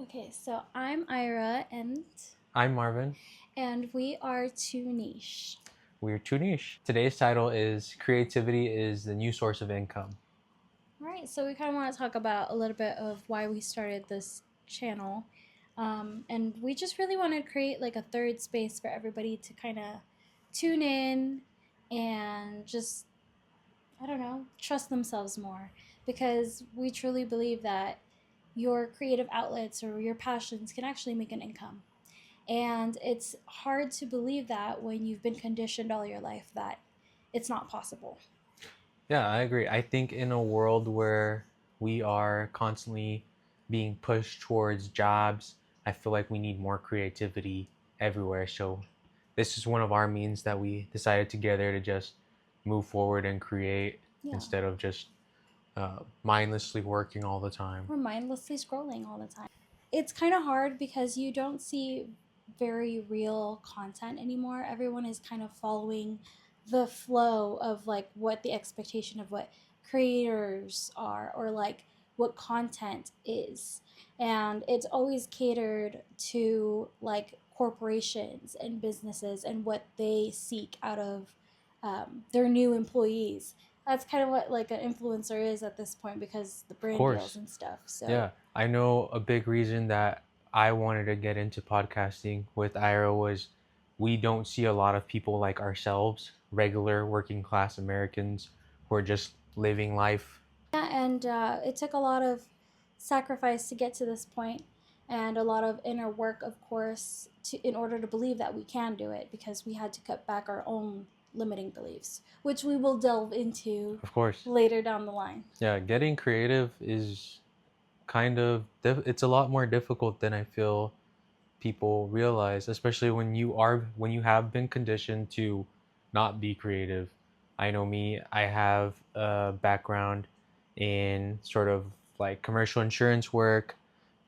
Okay, so I'm Ira I'm Marvin. and we are too niche. We're too niche. Today's title is Creativity is the New Source of Income. All right, so we kind of want to talk about a little bit of why we started this channel. And we just really want to create like a third space for everybody to kind of tune in and just, I don't know, trust themselves more. Because we truly believe that your creative outlets or your passions can actually make an income. And it's hard to believe that when you've been conditioned all your life that it's not possible. Yeah, I agree. I think in a world where we are constantly being pushed towards jobs, I feel like we need more creativity everywhere. So, this is one of our means that we decided together to just move forward and create Yeah. instead of just mindlessly working all the time. We're mindlessly scrolling all the time. It's kind of hard because you don't see very real content anymore. Everyone is kind of following the flow of like what the expectation of what creators are or like what content is. And it's always catered to like corporations and businesses and what they seek out of their new employees. That's kind of what like an influencer is at this point because the Of brand deals course. and stuff. So Yeah, I know a big reason that I wanted to get into podcasting with Ira was we don't see a lot of people like ourselves, regular working class Americans who are just living life. yeah, and it took a lot of sacrifice to get to this point, and a lot of inner work, of course, to in order to believe that we can do it, because we had to cut back our own limiting beliefs, which we will delve into Of course. later down the line. Yeah, getting creative is it's a lot more difficult than I feel people realize, especially when you have been conditioned to not be creative. I know me, I have a background in sort of like commercial insurance work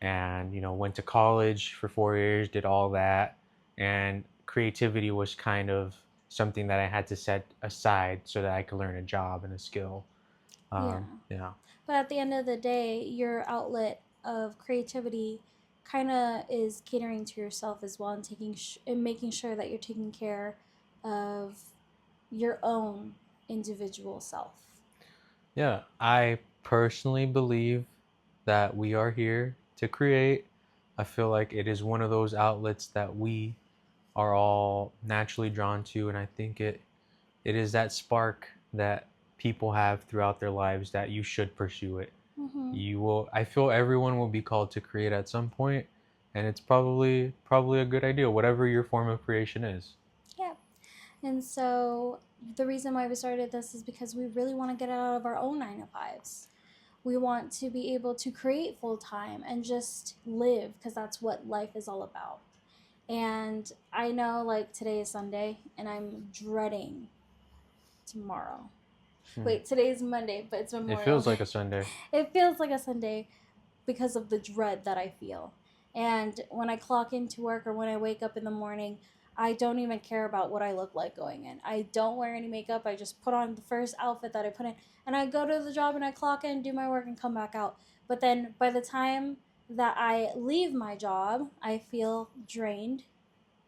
and went to college for 4 years, did all that, and creativity was kind of something that I had to set aside so that I could learn a job and a skill. Yeah. Yeah. But at the end of the day, your outlet of creativity kind of is catering to yourself as well, and and making sure that you're taking care of your own individual self. Yeah, I personally believe that we are here to create. I feel like it is one of those outlets that we are all naturally drawn to, and I think it is that spark that people have throughout their lives that you should pursue it. Mm-hmm. I feel everyone will be called to create at some point, and it's probably a good idea, whatever your form of creation is. Yeah. And so the reason why we started this is because we really want to get out of our own 9 to 5s. We want to be able to create full time and just live, because that's what life is all about. And I know like today is Sunday and I'm dreading tomorrow. Hmm. Wait, today's Monday, but it's It Memorial feels Day. like a Sunday. It feels like a Sunday because of the dread that I feel. And when I clock into work or when I wake up in the morning, I don't even care about what I look like going in. I don't wear any makeup. I just put on the first outfit that I put in and I go to the job and I clock in, do my work, and come back out. But then by the time that I leave my job, I feel drained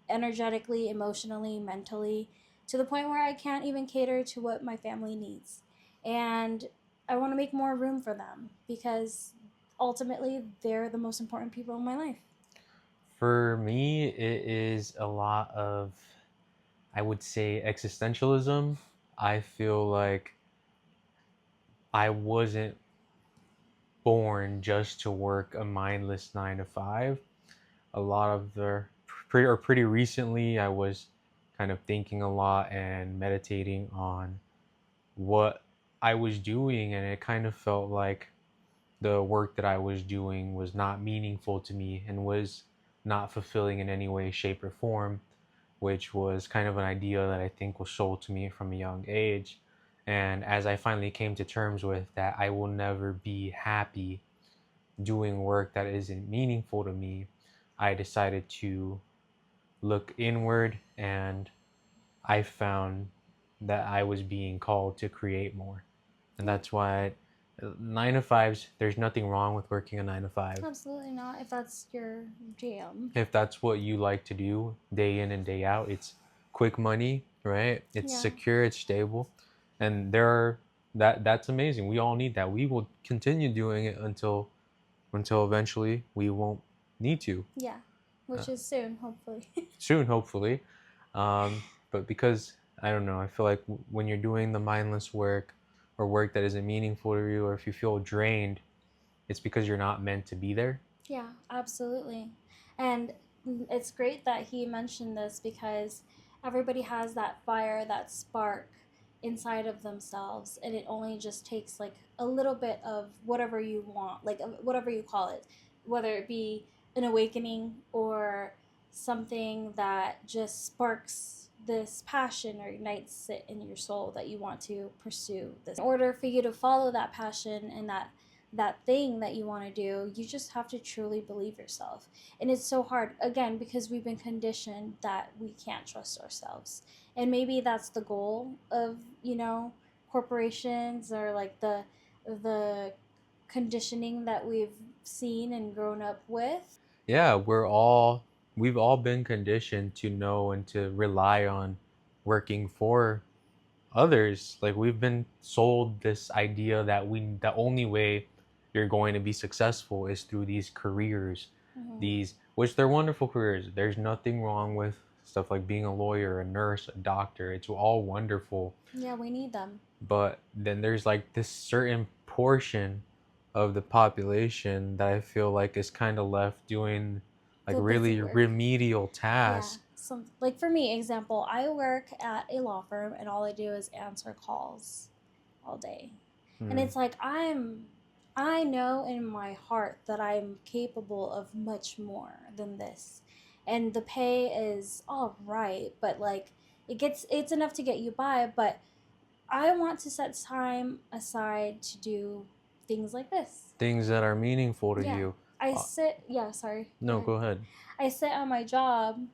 energetically, emotionally, mentally, to the point where I can't even cater to what my family needs. And I want to make more room for them because ultimately they're the most important people in my life. For me, it is a lot of, I would say, existentialism. I feel like I wasn't born just to work a mindless 9 to 5. A lot of pretty recently, I was kind of thinking a lot and meditating on what I was doing, and it kind of felt like the work that I was doing was not meaningful to me and was not fulfilling in any way, shape, or form, which was kind of an idea that I think was sold to me from a young age. And as I finally came to terms with that, I will never be happy doing work that isn't meaningful to me, I decided to look inward, and I found that I was being called to create more. And Yeah. that's why Nine to fives, there's nothing wrong with working a 9 to 5. Absolutely not. If that's your jam. If that's what you like to do day in and day out, it's quick money, right? It's Yeah. secure, it's stable. And there are that's amazing. We all need that. We will continue doing it until eventually we won't need to. Yeah. Uh, Which is soon, hopefully. Soon, hopefully. But because I don't know, I feel like when you're doing the mindless work or work that isn't meaningful to you, or if you feel drained, it's because you're not meant to be there. Yeah, absolutely. And it's great that he mentioned this because everybody has that fire, that spark inside of themselves, and it only just takes like a little bit of whatever you want, like whatever you call it, whether it be an awakening or something that just sparks this passion or ignites it in your soul that you want to pursue this. In order for you to follow that passion and that thing that you want to do, you just have to truly believe yourself. And it's so hard, again, because we've been conditioned that we can't trust ourselves. And maybe that's the goal of, corporations, or like the conditioning that we've seen and grown up with. Yeah, we've all been conditioned to know and to rely on working for others. Like we've been sold this idea that the only way you're going to be successful is through these careers, Mm-hmm. these which they're wonderful careers. There's nothing wrong with stuff like being a lawyer, a nurse, a doctor. It's all wonderful. Yeah, we need them. But then there's like this certain portion of the population that I feel like is kind of left doing like The busy really work. remedial Yeah. tasks. Some, like for me, example, I work at a law firm and all I do is answer calls all day. And Hmm. it's like I know in my heart that I'm capable of much more than this. And the pay is all right, but like it's enough to get you by, but I want to set time aside to do things like this. Things that are meaningful to Yeah. you. I Uh, sit, yeah, sorry. Go no, ahead. go ahead. I sit on my job,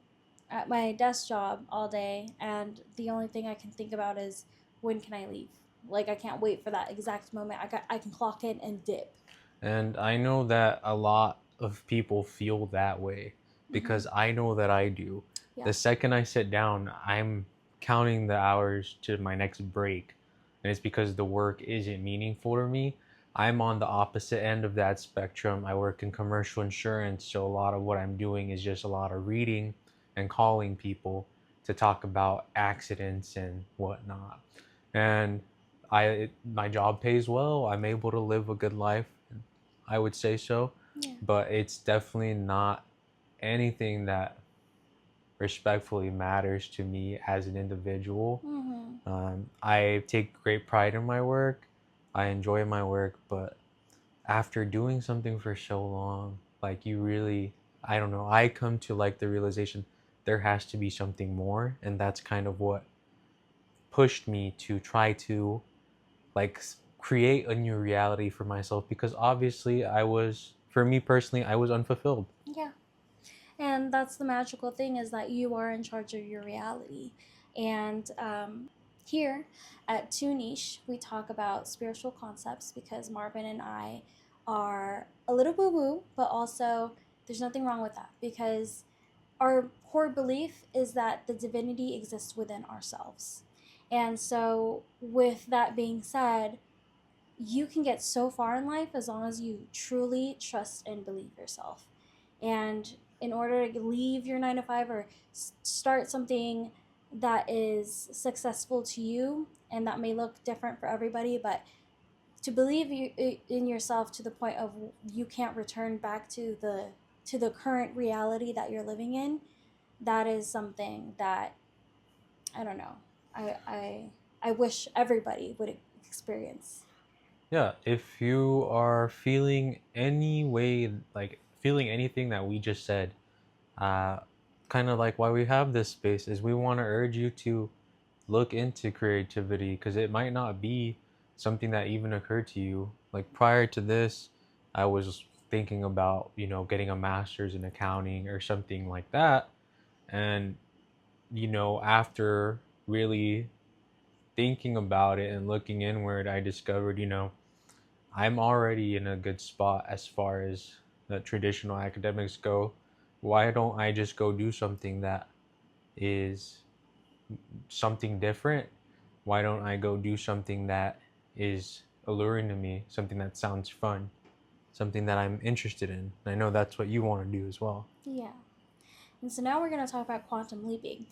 at my desk job all day, and the only thing I can think about is when can I leave? Like I can't wait for that exact moment. I can clock in and dip. And I know that a lot of people feel that way Mm-hmm. because I know that I do. Yeah. The second I sit down, I'm counting the hours to my next break. And it's because the work isn't meaningful to me. I'm on the opposite end of that spectrum. I work in commercial insurance, so a lot of what I'm doing is just a lot of reading and calling people to talk about accidents and whatnot. And my job pays well. I'm able to live a good life. I would say so, Yeah. but it's definitely not anything that respectfully matters to me as an individual. Mm-hmm. I take great pride in my work. I enjoy my work, but after doing something for so long, like you really, I don't know, I come to like the realization there has to be something more, and that's kind of what pushed me to try to like create a new reality for myself because obviously for me personally, I was unfulfilled. Yeah. And that's the magical thing, is that you are in charge of your reality. And here at Two Niche, we talk about spiritual concepts because Marvin and I are a little woo woo, but also there's nothing wrong with that because our core belief is that the divinity exists within ourselves. And so, with that being said, you can get so far in life as long as you truly trust and believe yourself. And in order to leave your 9 to 5 or start something that is successful to you, and that may look different for everybody, but to believe in yourself to the point of you can't return back to the current reality that you're living in, that is something that I don't know. I wish everybody would experience. Yeah, if you are feeling any way, like feeling anything that we just said, uh, kind of like why we have this space is we want to urge you to look into creativity because it might not be something that even occurred to you. Like prior to this, I was thinking about, getting a master's in accounting or something like that. And, after really thinking about it and looking inward, I discovered, I'm already in a good spot as far as the traditional academics go. Why don't I just go do something that is something different? Why don't I go do something that is alluring to me, something that sounds fun, something that I'm interested in? I know that's what you want to do as well. Yeah. And so now we're going to talk about quantum leaping.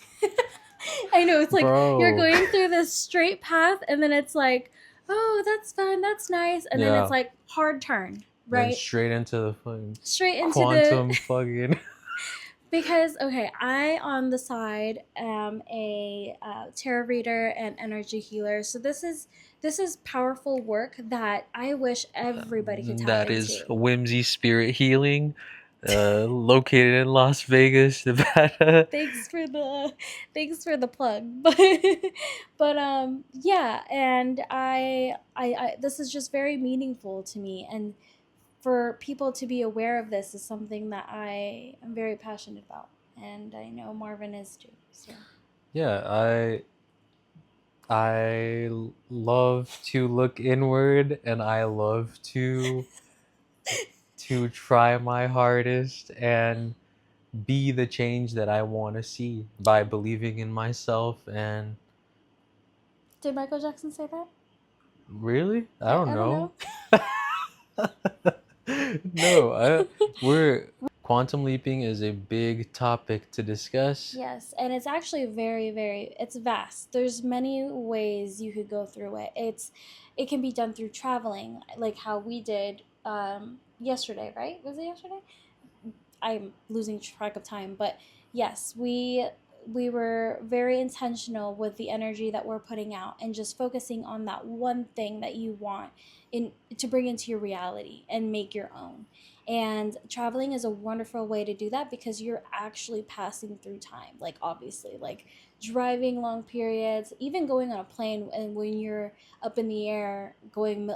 I know it's like you're Bro. going through this straight path, and then it's like, oh, that's fun, that's nice. And then it's Yeah. like hard turn, Then right? straight into the fucking Straight into the. quantum fucking. Because, okay, I on the side am a tarot reader and energy healer. So this is powerful work that I wish everybody could tap That is into. Whimsy Spirit Healing, located in Las Vegas, Nevada. Thanks for the plug. But yeah, and I this is just very meaningful to me, and for people to be aware of this is something that I am very passionate about, and I know Marvin is too. So Yeah, I love to look inward, and I love to try my hardest and be the change that I want to see by believing in myself. And did Michael Jackson say that? really, I don't I don't know. know. No, we're quantum leaping is a big topic to discuss. Yes, and it's actually it's vast. There's many ways you could go through it. It can be done through traveling, like how we did yesterday, right? Was it yesterday? I'm losing track of time, but yes, we were very intentional with the energy that we're putting out and just focusing on that one thing that you want in to bring into your reality and make your own. And traveling is a wonderful way to do that because you're actually passing through time. Like obviously, like driving long periods, even going on a plane and when you're up in the air going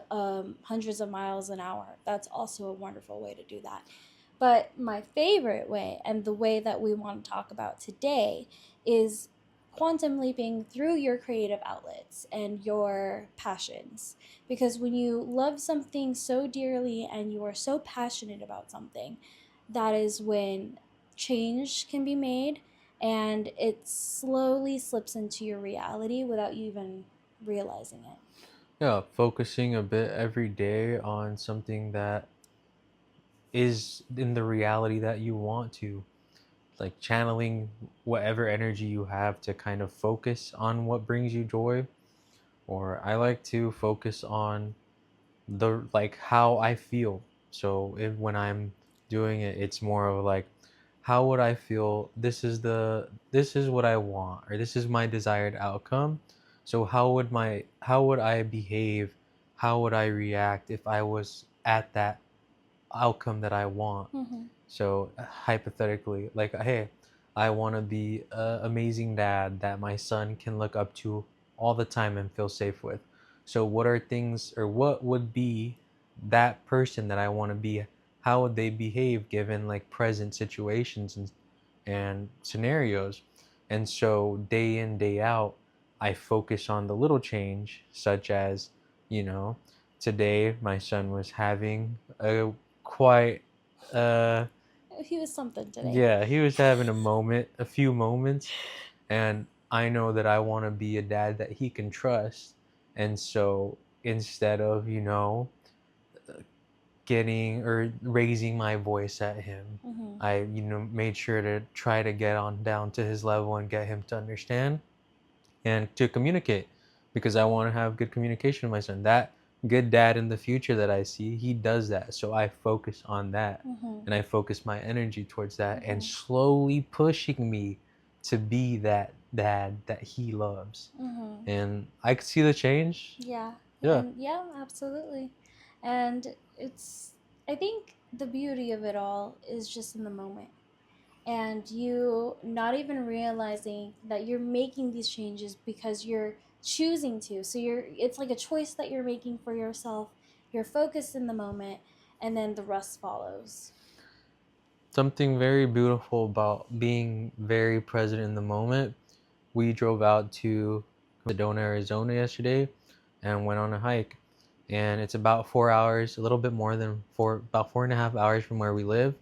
hundreds of miles an hour, that's also a wonderful way to do that. But my favorite way, and the way that we want to talk about today, is quantum leaping through your creative outlets and your passions. Because when you love something so dearly and you are so passionate about something, that is when change can be made and it slowly slips into your reality without you even realizing it. Yeah, focusing a bit every day on something that is in the reality that you want to, like channeling whatever energy you have to kind of focus on what brings you joy. Or I like to focus on the like how I feel. So when I'm doing it, it's more of like, how would I feel? This is what I want, or this is my desired outcome. So how would I behave? How would I react if I was at that outcome that I want? Mm-hmm. So hypothetically, like, hey, I want to be an amazing dad that my son can look up to all the time and feel safe with. So what are things, or what would be that person that I want to be? How would they behave given like present situations and scenarios? And so day in, day out, I focus on the little change, such as, you know, today my son was having a quite uh He was something today. yeah, he was having a few moments, and I know that I want to be a dad that he can trust. And so instead of, getting or raising my voice at him, Mm-hmm. I, made sure to try to get on down to his level and get him to understand and to communicate, because I want to have good communication with my son. That good dad in the future that I see, he does that. So I focus on that, Mm-hmm. and I focus my energy towards that, and Mm-hmm. slowly pushing me to be that dad that he loves. Mm-hmm. And I could see the change. Yeah, Yeah. and yeah, absolutely. And it's, I think the beauty of it all is just in the moment. And you not even realizing that you're making these changes because you're choosing to. So it's like a choice that you're making for yourself. You're focused in the moment, and then the rest follows. Something very beautiful about being very present in the moment. We drove out to Sedona, Arizona yesterday and went on a hike. and it's about 4 hours, a little bit more than about 4.5 hours from where we live.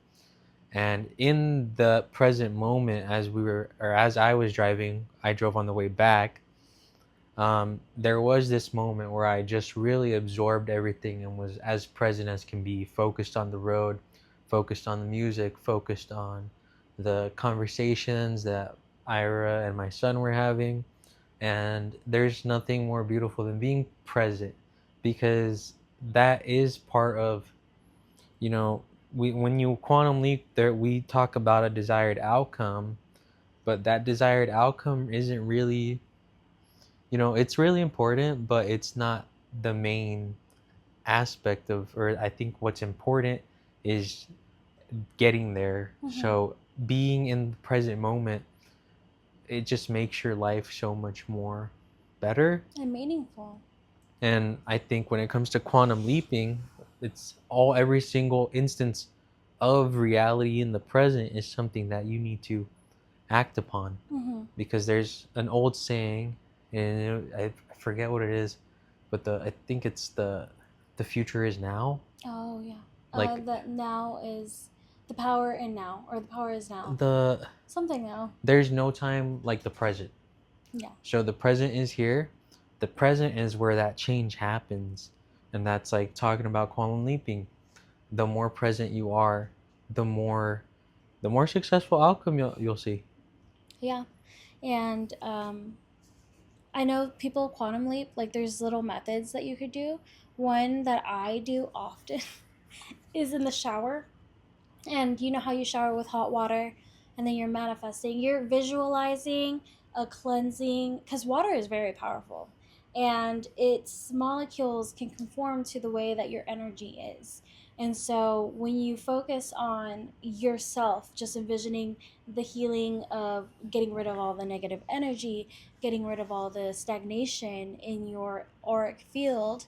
And in the present moment, as I was driving, I drove on the way back. There was this moment where I just really absorbed everything and was as present as can be, focused on the road, focused on the music, focused on the conversations that Ira and my son were having. And there's nothing more beautiful than being present, because that is part of, you know, when you quantum leap there, we talk about a desired outcome, but that desired outcome isn't really, it's really important, but it's not the main aspect of, or I think what's important is getting there. Mm-hmm. So being in the present moment, it just makes your life so much more better. And meaningful. And I think when it comes to quantum leaping, it's all every single instance of reality in the present is something that you need to act upon, Mm-hmm. because there's an old saying, and I forget what it is, but I think it's the future is now. Oh yeah. Like That now is the power in now, or the power is now. the Something now. there's no time like the present. Yeah. So the present is here. The present is where that change happens, and that's like talking about quantum leaping. The more present you are, the more successful outcome you'll see. Yeah. And I know people quantum leap, like there's little methods that you could do. One that I do often is in the shower. And you know how you shower with hot water and then you're manifesting, you're visualizing a cleansing, because water is very powerful and its molecules can conform to the way that your energy is. And so when you focus on yourself, just envisioning the healing of getting rid of all the negative energy, getting rid of all the stagnation in your auric field,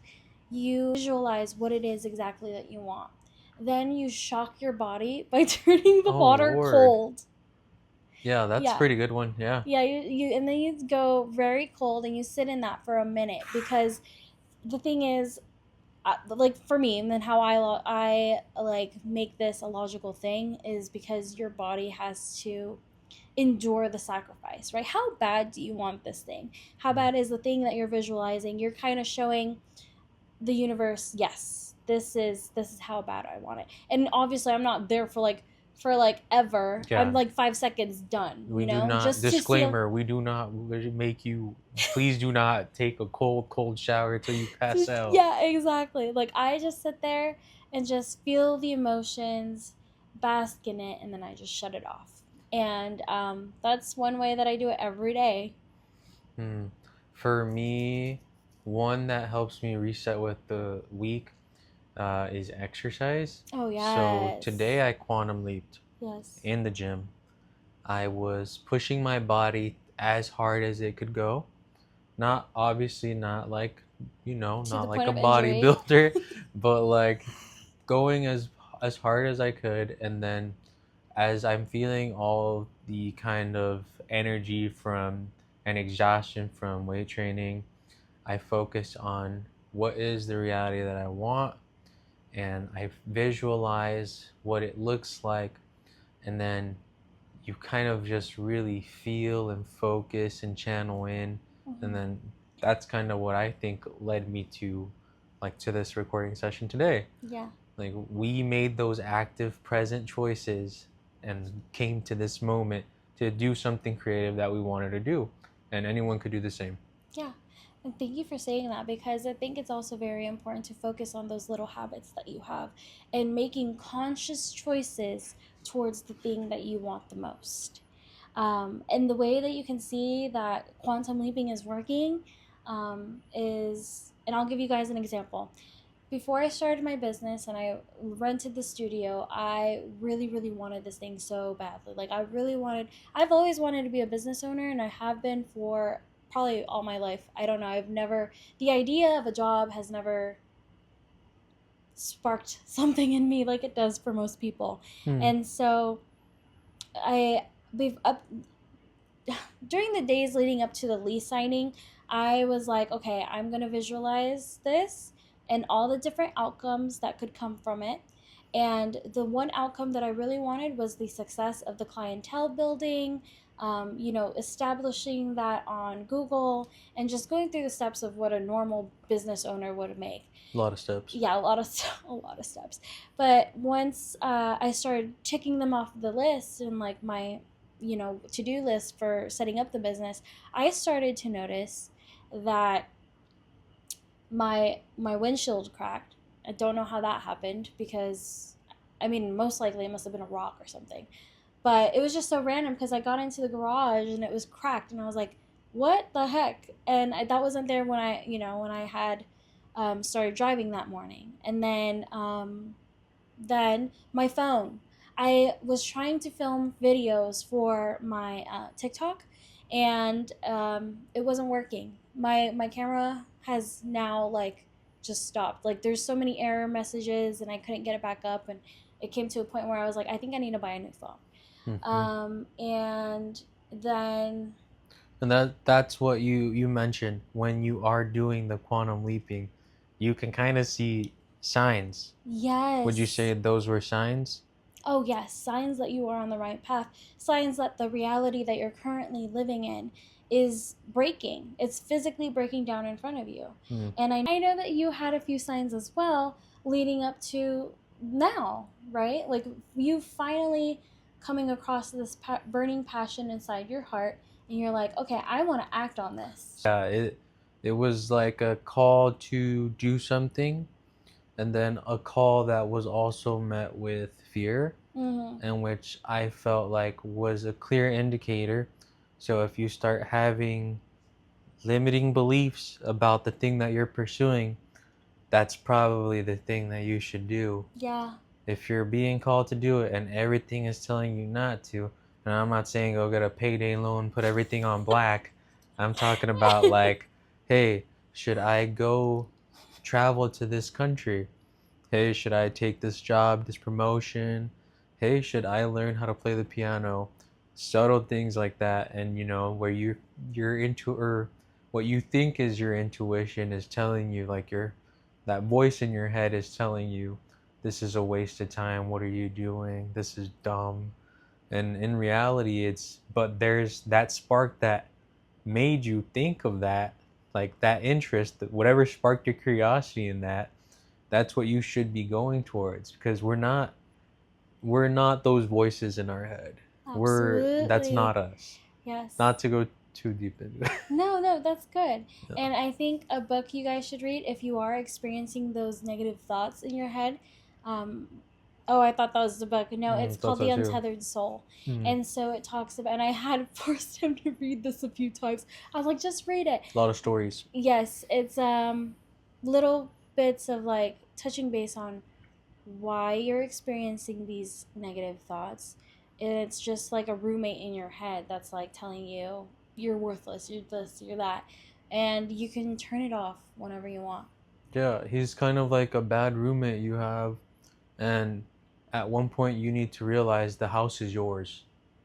you visualize what it is exactly that you want. Then you shock your body by turning the Oh water Lord. cold. Yeah, that's a Yeah. pretty good one. Yeah. Yeah, you and then you go very cold and you sit in that for a minute, because the thing is, like for me, and then how I like make this a logical thing is because your body has to endure the sacrifice, right? How bad do you want this thing? How bad is the thing that you're visualizing? You're kind of showing the universe, yes, this is how bad I want it. And obviously I'm not there for like ever. I'm Yeah. like 5 seconds done, We do not, just to seal. disclaimer, we do not make you, please do not take a cold shower till you pass out. Yeah, exactly. Like I just sit there and just feel the emotions, bask in it, and then I just shut it off. And that's one way that I do it every day. Hmm. For me, one that helps me reset with the week is exercise. Oh So yes. today I quantum leaped Yes. in the gym. I was pushing my body as hard as it could go. Not obviously not like, To the not like point a of injury. bodybuilder, but like going as hard as I could. And then as I'm feeling all the kind of energy from and exhaustion from weight training, I focus on what is the reality that I want, and I visualize what it looks like, and then you kind of just really feel and focus and channel in. And Mhm. then that's kind of what I think led me to this recording session today. Yeah. Like we made those active present choices and came to this moment to do something creative that we wanted to do, and anyone could do the same. Yeah. And thank you for saying that, because I think it's also very important to focus on those little habits that you have and making conscious choices towards the thing that you want the most. And the way that you can see that quantum leaping is working is, and I'll give you guys an example. Before I started my business and I rented the studio, I really, really wanted this thing so badly. Like, I've always wanted to be a business owner, and I have been for probably all my life. I don't know. The idea of a job has never sparked something in me like it does for most people. Hmm. And so, I, we've up, during the days leading up to the lease signing, I was like, okay, I'm going to visualize this and all the different outcomes that could come from it. And the one outcome that I really wanted was the success of the clientele building, establishing that on Google, and just going through the steps of what a normal business owner would make. A lot of steps. Yeah, a lot of a lot of steps. But once I started ticking them off the list and like my to-do list for setting up the business, I started to notice that my windshield cracked. I don't know how that happened because I mean most likely it must have been a rock or something. But it was just so random because I got into the garage and it was cracked and I was like, "What the heck?" And that wasn't there when I had started driving that morning. And then my phone. I was trying to film videos for my TikTok, and it wasn't working. My camera has now like just stopped. Like there's so many error messages, and I couldn't get it back up. And it came to a point where I was like, I think I need to buy a new phone. Mm-hmm. And then And that's what you mentioned when you are doing the quantum leaping. You can kind of see signs. Would you yes, say those were signs? oh, yes, signs that you are on the right path, signs that the reality that you're currently living in is breaking. It's physically breaking down in front of you. Mm. And I know that you had a few signs as well leading up to now, right? Like you finally coming across this burning passion inside your heart, and you're like, okay, I want to act on this. Yeah, it was like a call to do something, and then a call that was also met with fear, Mm-hmm. and which I felt like was a clear indicator. So if you start having limiting beliefs about the thing that you're pursuing, that's probably the thing that you should do. Yeah. If you're being called to do it and everything is telling you not to, and I'm not saying go get a payday loan, put everything on black. I'm talking about like, hey, should I go travel to this country? Hey, should I take this job, this promotion? Hey, should I learn how to play the piano? Subtle things like that, and where you're into, or what you think is your intuition is telling you, like your that voice in your head is telling you this is a waste of time, what are you doing, this is dumb. And in reality it's, but there's that spark that made you think of that, like that interest, that whatever sparked your curiosity in that, that's what you should be going towards, because we're not those voices in our head. That's Absolutely. not us. Yes. Not to go too deep into it. No, no, that's good. Yeah. And I think a book you guys should read if you are experiencing those negative thoughts in your head. Um, oh, I thought that was the book. No, it's Thought called The so too. Untethered Soul. Mm. And so it talks about, and I had forced him to read this a few times. I was like, just read it. A lot of stories. Yes, it's little bits of like touching base on why you're experiencing these negative thoughts. And it's just like a roommate in your head that's like telling you you're worthless, you're this, you're that. And you can turn it off whenever you want. Yeah, he's kind of like a bad roommate you have, and at one point you need to realize the house is yours,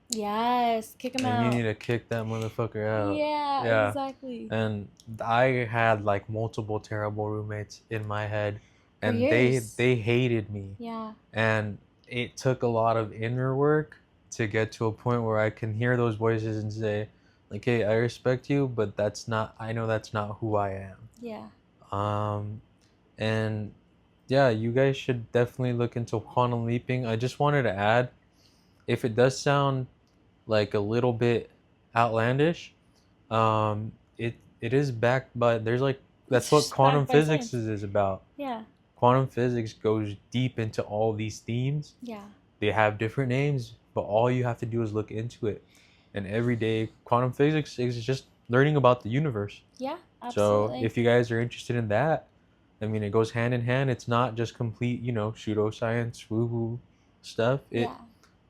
Yes, kick him and you need out. to kick that motherfucker out. Yeah, Yeah. exactly. And I had like multiple terrible roommates in my head, For and they years. they hated me, Yeah. and it took a lot of inner work to get to a point where I can hear those voices and say, like, hey, I respect you, but I know that's not who I Yeah. am. And yeah, you guys should definitely look into quantum leaping. I just wanted to add, if it does sound like a little bit outlandish, it is backed by, there's like, It's that's what just quantum backed by physics science. is about. Yeah. Quantum physics goes deep into all these themes. Yeah. They have different names, but all you have to do is look into it. And every day, quantum physics is just learning about the universe. Yeah, So absolutely. if you guys are interested in that, I mean, it goes hand in hand. It's not just complete, pseudoscience, woo-woo stuff. Yeah.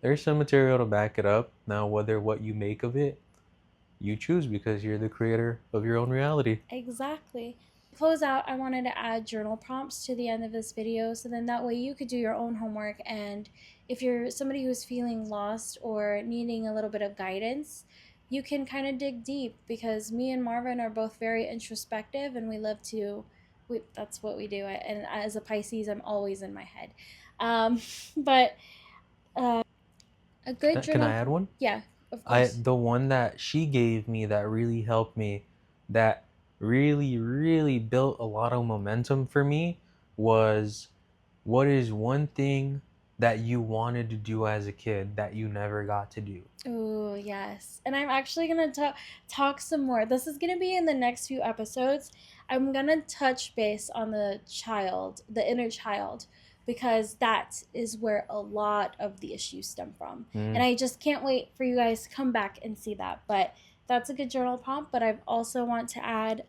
There's some material to back it up. Now, whether what you make of it, you choose, because you're the creator of your own reality. Exactly. To close out, I wanted to add journal prompts to the end of this video so then that way you could do your own homework. And if you're somebody who's feeling lost or needing a little bit of guidance, you can kind of dig deep because me and Marvin are both very introspective and we love to That's what we do. And as a Pisces, I'm always in my head. But a good Can I journal. add one? Yeah, of I course. the one that she gave me that really helped me, that really built a lot of momentum for me was, what is one thing that you wanted to do as a kid that you never got to do? Oh, yes. And I'm actually going to talk some more. This is going to be in the next few episodes. I'm going to touch base on the child, the inner child, because that is where a lot of the issues stem from. And Mm. I just can't wait for you guys to come back and see that. But that's a good journal prompt. But I also want to add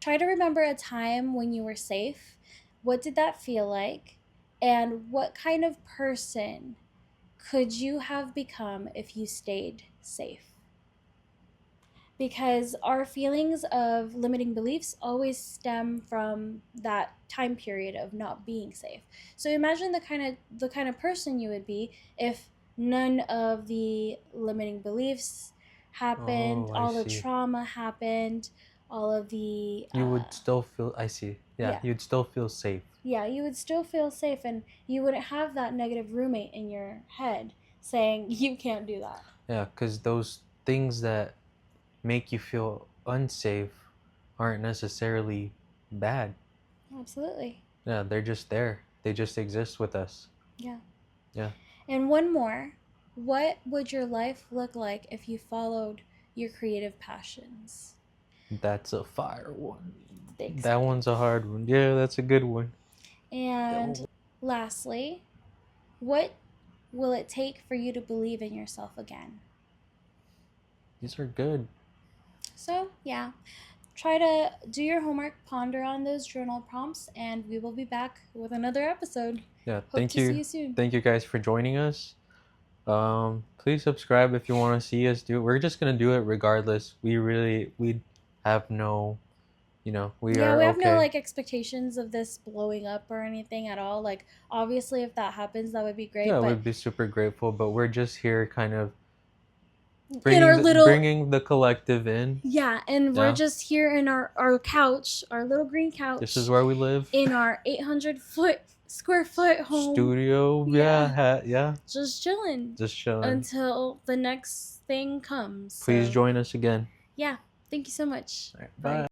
try to remember a time when you were safe. What did that feel like? And what kind of person could you have become if you stayed safe? Because our feelings of limiting beliefs always stem from that time period of not being safe. So imagine the kind of person you would be if none of the limiting beliefs happened, Oh, I all the see. trauma happened, all of the You would still feel, I see. Yeah, yeah, you'd still feel safe. yeah, you would still feel safe, and you wouldn't have that negative roommate in your head saying you can't do that. Yeah, because those things that make you feel unsafe aren't necessarily bad. Absolutely. Yeah, they're just there. They just exist with us. Yeah. Yeah. And one more. What would your life look like if you followed your creative passions? That's a fire one. Thanks, That buddy. one's a hard one. Yeah, that's a good one. And lastly, what will it take for you to believe in yourself again? These are good. So, yeah, try to do your homework, ponder on those journal prompts, and we will be back with another episode. Yeah, Hope to see you soon. thank you guys for joining us. Please subscribe if you want to see us do it. We're just gonna do it regardless. We have no, we Yeah, are we have no okay. like expectations of this blowing up or anything at all. Like obviously if that happens that would be great, Yeah, but we'd be super grateful, but we're just here kind of in our little bringing the collective in. yeah, and we're Yeah, just here in our couch, our little green this is couch where we live. in our 800 square foot home. Studio, Yeah, yeah, yeah, just chilling just chilling. until the next thing comes. Please So, join us again. yeah, thank you so much. All right, Bye. bye.